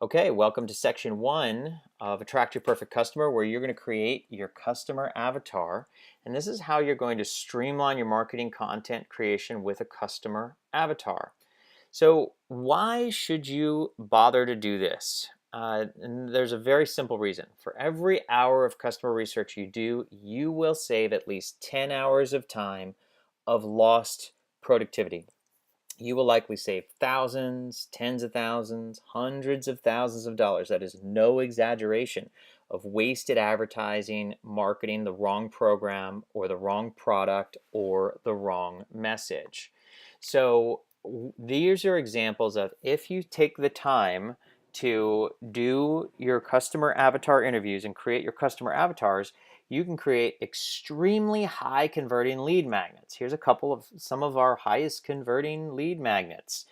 Okay, welcome to section one of Attract Your Perfect Customer, where you're going to create your customer avatar. And this is how you're going to streamline your marketing content creation with a customer avatar. So, why should you bother to do this? And there's a very simple reason. For every hour of customer research you do, you will save at least 10 hours of time of lost productivity. You will likely save thousands, tens of thousands, hundreds of thousands of dollars. That is no exaggeration of wasted advertising, marketing the wrong program or the wrong product or the wrong message. So these are examples of if you take the time to do your customer avatar interviews and create your customer avatars, you can create extremely high converting lead magnets. Here's a couple of some of our highest converting lead magnets.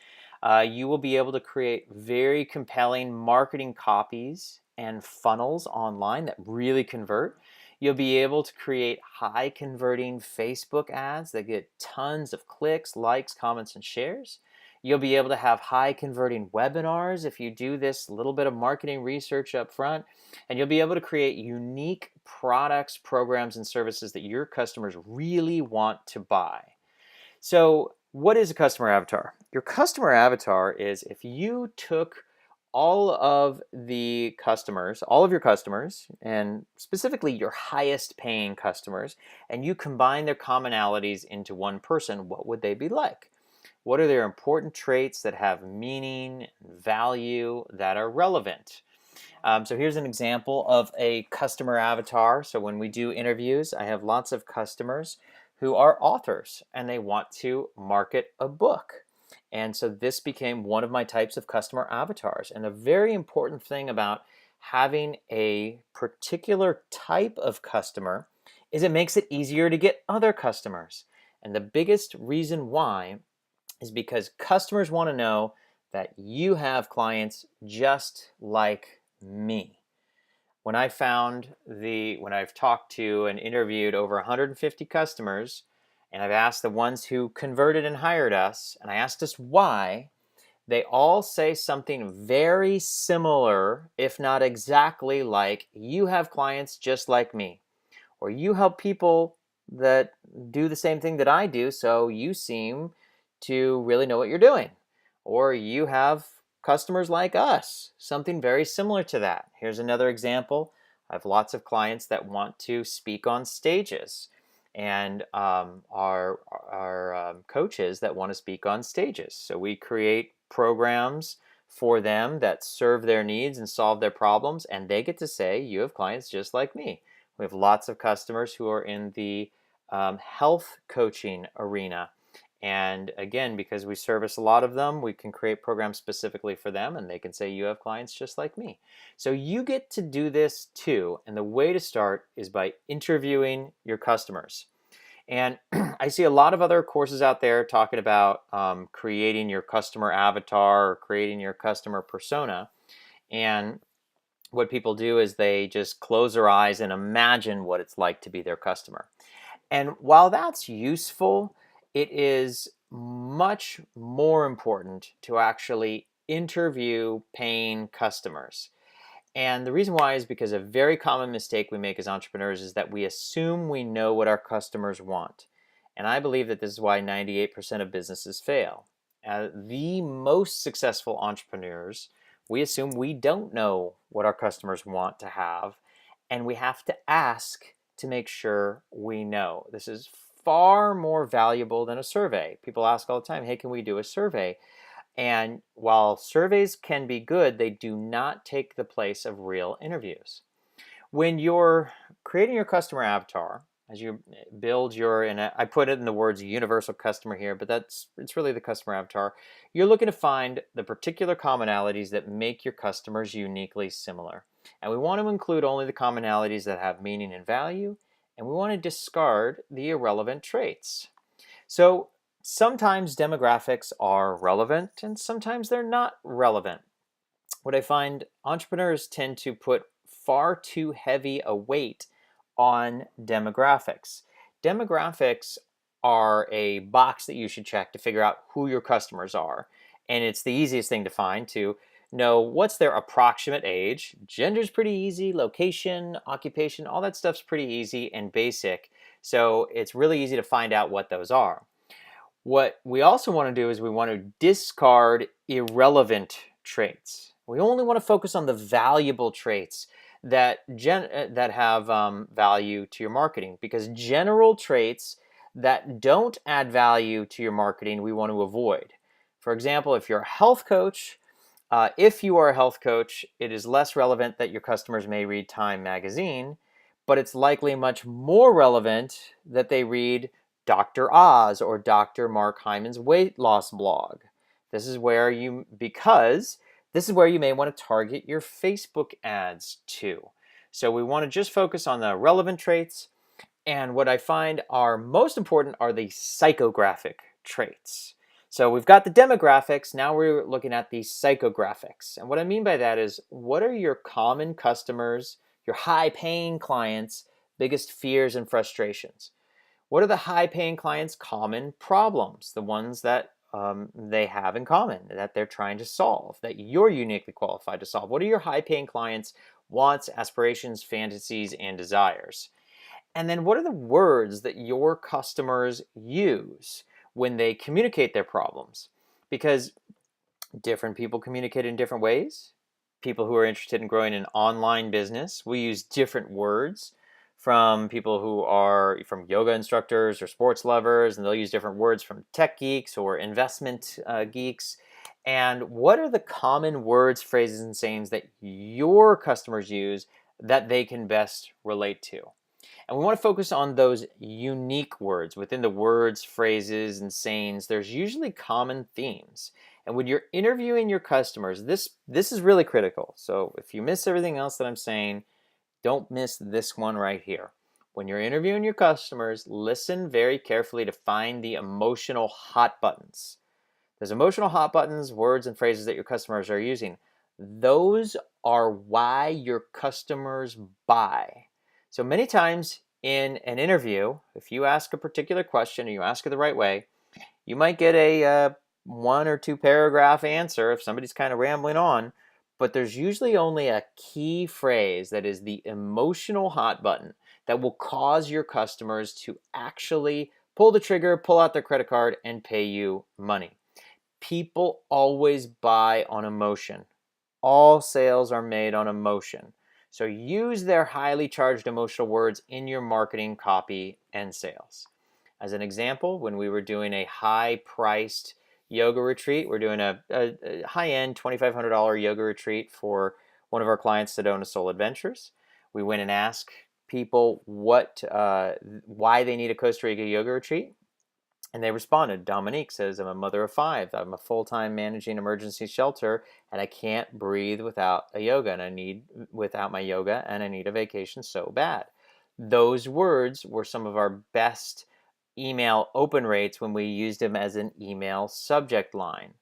You will be able to create very compelling marketing copies and funnels online that really convert. You'll be able to create high converting Facebook ads that get tons of clicks, likes, comments, and shares. You'll be able to have high converting webinars if you do this little bit of marketing research up front. And you'll be able to create unique products, programs, and services that your customers really want to buy. So, what is a customer avatar? Your customer avatar is if you took all of your customers, and specifically your highest paying customers, and you combine their commonalities into one person, what would they be like? What are their important traits that have meaning, value, that are relevant? So here's an example of a customer avatar. So when we do interviews, I have lots of customers who are authors and they want to market a book. And so this became one of my types of customer avatars. And a very important thing about having a particular type of customer is it makes it easier to get other customers. And the biggest reason why is because customers want to know that you have clients just like me. When I've talked to and interviewed over 150 customers, and I've asked the ones who converted and hired us, and I asked us why, they all say something very similar, if not exactly like, you have clients just like me, or you help people that do the same thing that I do, so you seem to really know what you're doing. Or you have customers like us, something very similar to that. Here's another example. I have lots of clients that want to speak on stages, and our coaches that want to speak on stages. So we create programs for them that serve their needs and solve their problems, and they get to say, you have clients just like me. We have lots of customers who are in the health coaching arena. And again, because we service a lot of them, we can create programs specifically for them, and they can say, you have clients just like me. So you get to do this too. And the way to start is by interviewing your customers. And I see a lot of other courses out there talking about creating your customer avatar or creating your customer persona. And what people do is they just close their eyes and imagine what it's like to be their customer. And while that's useful, it is much more important to actually interview paying customers. And the reason why is because a very common mistake we make as entrepreneurs is that we assume we know what our customers want. And I believe that this is why 98% of businesses fail. The most successful entrepreneurs, we assume we don't know what our customers want to have, and we have to ask to make sure we know. This is far more valuable than a survey. People ask all the time, hey, can we do a survey? And while surveys can be good, they do not take the place of real interviews. When you're creating your customer avatar, as you build and I put it in the words universal customer here, but it's really the customer avatar. You're looking to find the particular commonalities that make your customers uniquely similar. And we want to include only the commonalities that have meaning and value, and we want to discard the irrelevant traits. So sometimes demographics are relevant and sometimes they're not relevant. What I find entrepreneurs tend to put far too heavy a weight on demographics. Demographics are a box that you should check to figure out who your customers are. And it's the easiest thing to find to know what's their approximate age. Gender's pretty easy, location, occupation, all that stuff's pretty easy and basic. So it's really easy to find out what those are. What we also want to do is we want to discard irrelevant traits. We only want to focus on the valuable traits that have value to your marketing, because general traits that don't add value to your marketing we want to avoid. For example, if you're a health coach, if you are a health coach, it is less relevant that your customers may read Time magazine, but it's likely much more relevant that they read Dr. Oz or Dr. Mark Hyman's weight loss blog. This is where you may want to target your Facebook ads too. So we want to just focus on the relevant traits. And what I find are most important are the psychographic traits. So we've got the demographics, now we're looking at the psychographics. And what I mean by that is, what are your common customers, your high-paying clients' biggest fears and frustrations? What are the high-paying clients' common problems, the ones that they have in common, that they're trying to solve, that you're uniquely qualified to solve? What are your high-paying clients' wants, aspirations, fantasies, and desires? And then what are the words that your customers use when they communicate their problems? Because different people communicate in different ways. People who are interested in growing an online business will use different words from people who are from yoga instructors or sports lovers, and they'll use different words from tech geeks or investment geeks. And what are the common words, phrases, and sayings that your customers use that they can best relate to? And we want to focus on those unique words. Within the words, phrases, and sayings, there's usually common themes. And when you're interviewing your customers, this is really critical. So if you miss everything else that I'm saying, don't miss this one right here. When you're interviewing your customers, listen very carefully to find the emotional hot buttons. There's emotional hot buttons, words and phrases that your customers are using. Those are why your customers buy. So many times in an interview, if you ask a particular question and you ask it the right way, you might get a 1 or 2 paragraph answer if somebody's kind of rambling on, but there's usually only a key phrase that is the emotional hot button that will cause your customers to actually pull the trigger, pull out their credit card, and pay you money. People always buy on emotion. All sales are made on emotion. So use their highly charged emotional words in your marketing, copy, and sales. As an example, when we were doing a high-priced yoga retreat, we're doing a high-end $2,500 yoga retreat for one of our clients, Sedona Soul Adventures. We went and asked people why they need a Costa Rica yoga retreat. And they responded. Dominique says, I'm a mother of 5. I'm a full-time managing emergency shelter, and I can't breathe without a yoga, and I need a vacation so bad. Those words were some of our best email open rates when we used them as an email subject line.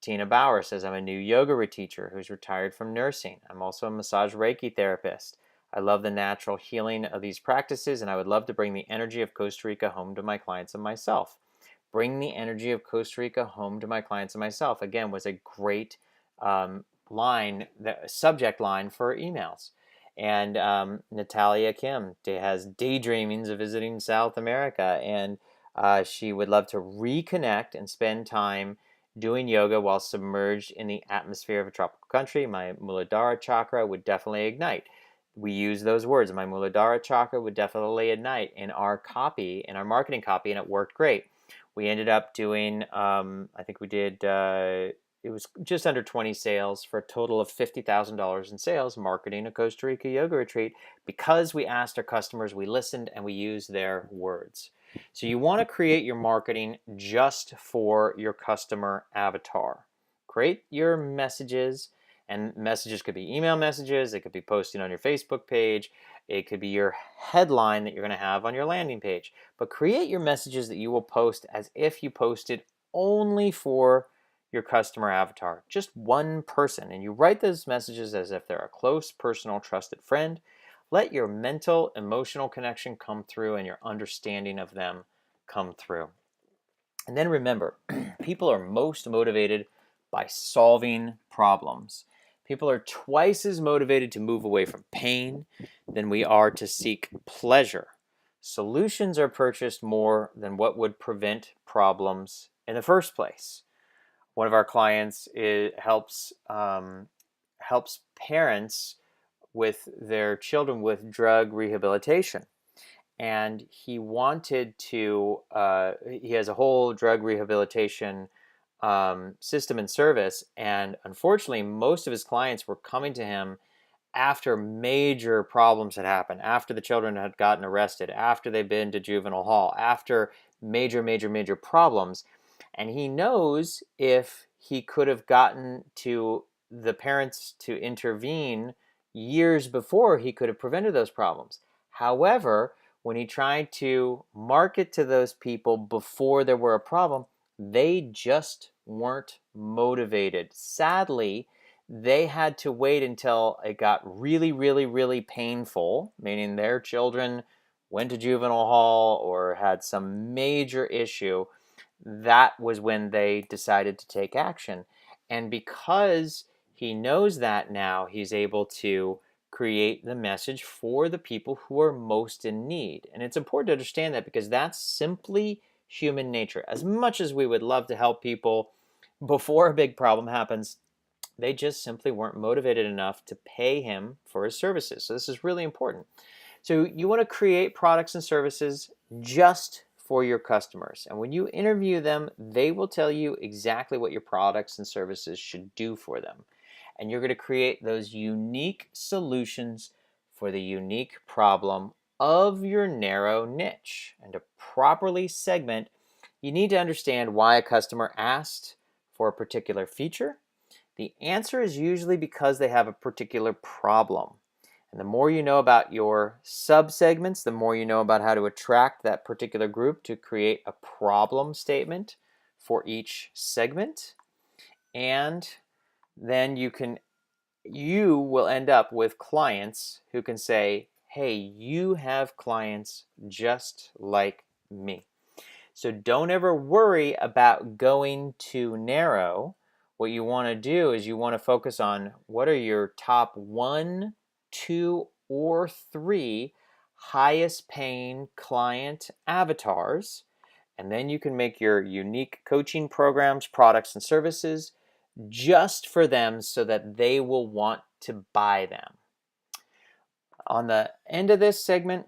Tina Bauer says, I'm a new yoga teacher who's retired from nursing. I'm also a massage Reiki therapist. I love the natural healing of these practices, and I would love to bring the energy of Costa Rica home to my clients and myself. Bring the energy of Costa Rica home to my clients and myself, again, was a great subject line for emails. And Natalia Kim has daydreamings of visiting South America, and she would love to reconnect and spend time doing yoga while submerged in the atmosphere of a tropical country. My Muladhara chakra would definitely ignite. We use those words. My Muladhara chakra would definitely ignite in our copy, in our marketing copy, and it worked great. We ended up doing, I think we did, it was just under 20 sales for a total of $50,000 in sales marketing a Costa Rica yoga retreat, because we asked our customers, we listened, and we used their words. So you want to create your marketing just for your customer avatar. Create your messages, and messages could be email messages, it could be posting on your Facebook page, it could be your headline that you're going to have on your landing page. But create your messages that you will post as if you posted only for your customer avatar, just one person. And you write those messages as if they're a close, personal, trusted friend. Let your mental, emotional connection come through and your understanding of them come through. And then remember, people are most motivated by solving problems. People are twice as motivated to move away from pain than we are to seek pleasure. Solutions are purchased more than what would prevent problems in the first place. One of our clients helps parents with their children with drug rehabilitation, and he wanted to. He has a whole drug rehabilitation system and service, and unfortunately, most of his clients were coming to him after major problems had happened, after the children had gotten arrested, after they've been to juvenile hall, after major problems. And he knows if he could have gotten to the parents to intervene years before, he could have prevented those problems. However, when he tried to market to those people before there were a problem, they just weren't motivated. Sadly, they had to wait until it got really painful, meaning their children went to juvenile hall or had some major issue. That was when they decided to take action. And because he knows that now, he's able to create the message for the people who are most in need. And it's important to understand that, because that's simply human nature. As much as we would love to help people before a big problem happens, they just simply weren't motivated enough to pay him for his services. So this is really important. So you want to create products and services just for your customers. And when you interview them, they will tell you exactly what your products and services should do for them. And you're going to create those unique solutions for the unique problem of your narrow niche. And to properly segment, you need to understand why a customer asked for a particular feature. The answer is usually because they have a particular problem. And the more you know about your subsegments, the more you know about how to attract that particular group to create a problem statement for each segment. And then you will end up with clients who can say, hey, you have clients just like me. So don't ever worry about going too narrow. What you want to do is you want to focus on what are your top 1, 2, or 3 highest paying client avatars. And then you can make your unique coaching programs, products, and services just for them so that they will want to buy them. On the end of this segment,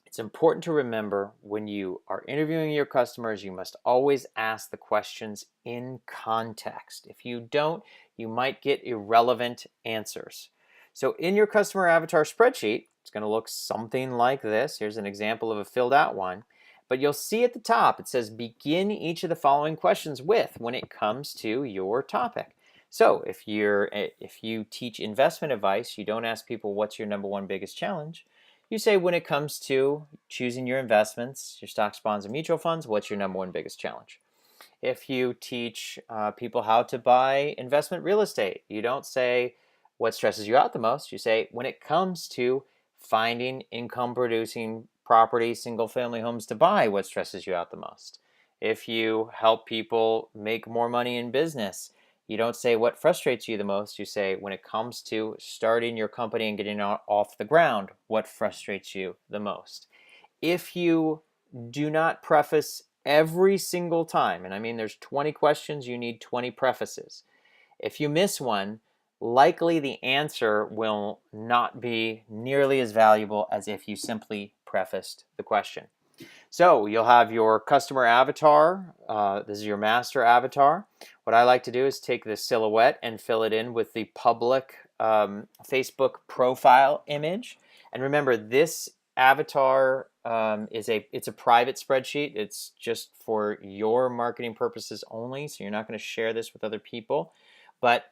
it's important to remember when you are interviewing your customers, you must always ask the questions in context. If you don't, you might get irrelevant answers. So in your customer avatar spreadsheet, it's going to look something like this. Here's an example of a filled out one. But you'll see at the top, it says begin each of the following questions with when it comes to your topic. So if you teach investment advice, you don't ask people what's your number one biggest challenge. You say when it comes to choosing your investments, your stocks, bonds, and mutual funds, what's your number one biggest challenge? If you teach people how to buy investment real estate, you don't say what stresses you out the most. You say when it comes to finding income producing property, single family homes to buy, what stresses you out the most? If you help people make more money in business, you don't say what frustrates you the most. You say when it comes to starting your company and getting off the ground, what frustrates you the most? If you do not preface every single time, and I mean there's 20 questions, you need 20 prefaces. If you miss one, likely the answer will not be nearly as valuable as if you simply prefaced the question. So you'll have your customer avatar. This is your master avatar. What I like to do is take the silhouette and fill it in with the public Facebook profile image. And remember, this avatar it's a private spreadsheet. It's just for your marketing purposes only. So you're not going to share this with other people. But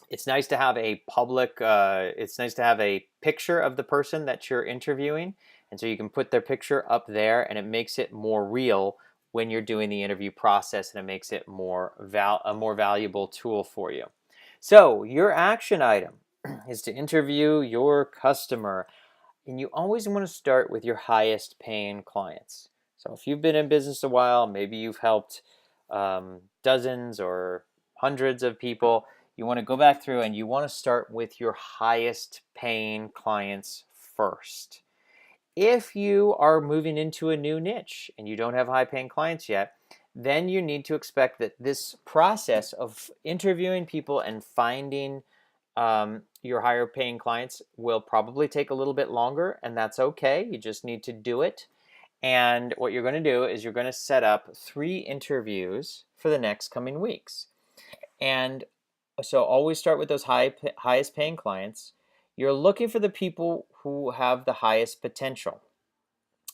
it's nice to have a public. It's nice to have a picture of the person that you're interviewing. And so you can put their picture up there, and it makes it more real when you're doing the interview process, and it makes it a more valuable tool for you. So your action item is to interview your customer, and you always want to start with your highest paying clients. So if you've been in business a while, maybe you've helped dozens or hundreds of people. You want to go back through and you want to start with your highest paying clients first. If you are moving into a new niche and you don't have high paying clients yet, then you need to expect that this process of interviewing people and finding your higher paying clients will probably take a little bit longer, and that's okay. You just need to do it. And what you're going to do is you're going to set up 3 interviews for the next coming weeks. And so always start with those highest paying clients. You're looking for the people who have the highest potential.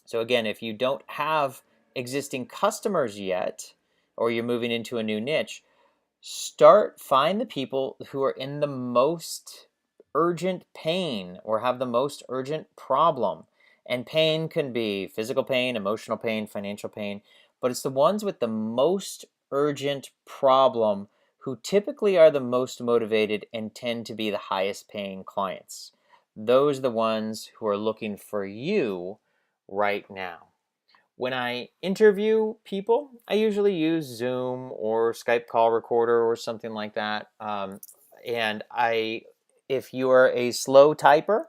So again, if you don't have existing customers yet, or you're moving into a new niche, find the people who are in the most urgent pain or have the most urgent problem. And pain can be physical pain, emotional pain, financial pain, but it's the ones with the most urgent problem who typically are the most motivated and tend to be the highest paying clients. Those are the ones who are looking for you right now. When I interview people, I usually use Zoom or Skype call recorder or something like that. If you are a slow typer,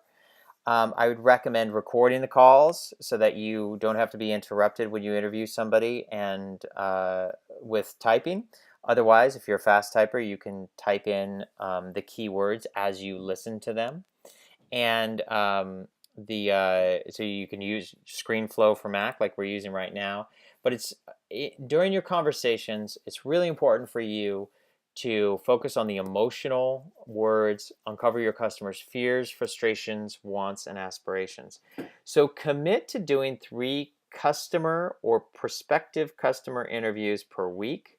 I would recommend recording the calls so that you don't have to be interrupted when you interview somebody and with typing. Otherwise, if you're a fast typer, you can type in the keywords as you listen to them. And so you can use ScreenFlow for Mac like we're using right now. But during your conversations, it's really important for you to focus on the emotional words, uncover your customers' fears, frustrations, wants, and aspirations. So commit to doing 3 customer or prospective customer interviews per week.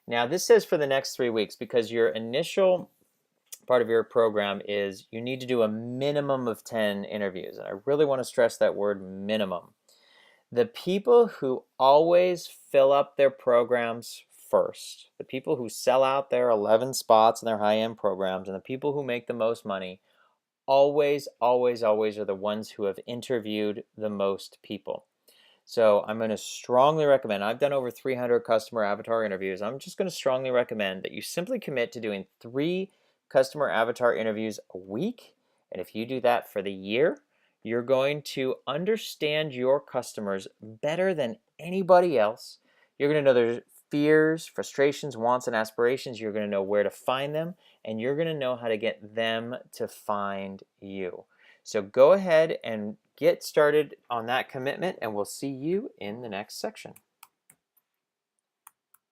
Now, this says for the next 3 weeks because your initial part of your program is you need to do a minimum of 10 interviews. And I really want to stress that word minimum. The people who always fill up their programs first, the people who sell out their 11 spots in their high-end programs, and the people who make the most money always, always, always are the ones who have interviewed the most people. So I'm going to strongly recommend, I've done over 300 customer avatar interviews. I'm just going to strongly recommend that you simply commit to doing 3 customer avatar interviews a week. And if you do that for the year, you're going to understand your customers better than anybody else. You're going to know their fears, frustrations, wants, and aspirations. You're going to know where to find them, and you're going to know how to get them to find you. So go ahead and get started on that commitment, and we'll see you in the next section.